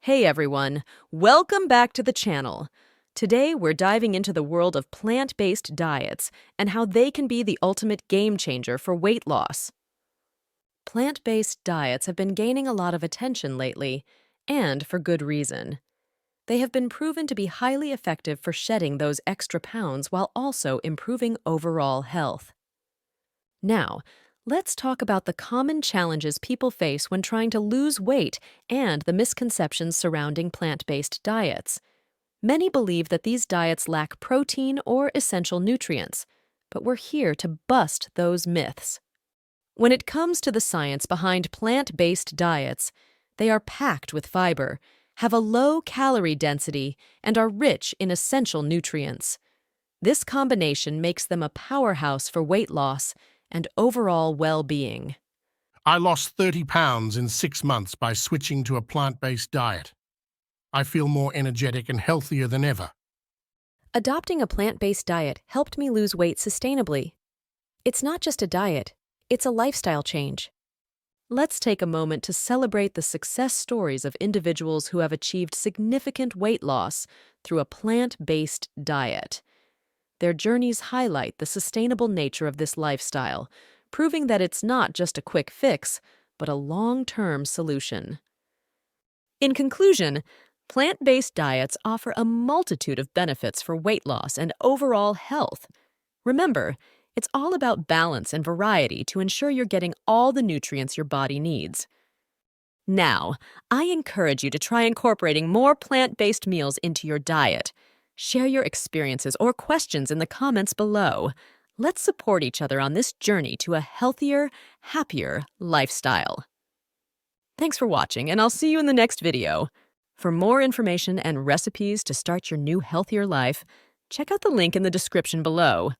Hey everyone, welcome back to the channel. Today we're diving into the world of plant-based diets and how they can be the ultimate game changer for weight loss. Plant-based diets have been gaining a lot of attention lately, and for good reason. They have been proven to be highly effective for shedding those extra pounds while also improving overall health. Now, let's talk about the common challenges people face when trying to lose weight and the misconceptions surrounding plant-based diets. Many believe that these diets lack protein or essential nutrients, but we're here to bust those myths. When it comes to the science behind plant-based diets, they are packed with fiber, have a low calorie density, and are rich in essential nutrients. This combination makes them a powerhouse for weight loss and overall well-being. I lost 30 pounds in 6 months by switching to a plant-based diet. I feel more energetic and healthier than ever. Adopting a plant-based diet helped me lose weight sustainably. It's not just a diet, it's a lifestyle change. Let's take a moment to celebrate the success stories of individuals who have achieved significant weight loss through a plant-based diet. Their journeys highlight the sustainable nature of this lifestyle, proving that it's not just a quick fix, but a long-term solution. In conclusion, plant-based diets offer a multitude of benefits for weight loss and overall health. Remember, it's all about balance and variety to ensure you're getting all the nutrients your body needs. Now, I encourage you to try incorporating more plant-based meals into your diet. Share your experiences or questions in the comments below. Let's support each other on this journey to a healthier, happier lifestyle. Thanks for watching, and I'll see you in the next video. For more information and recipes to start your new healthier life, check out the link in the description below.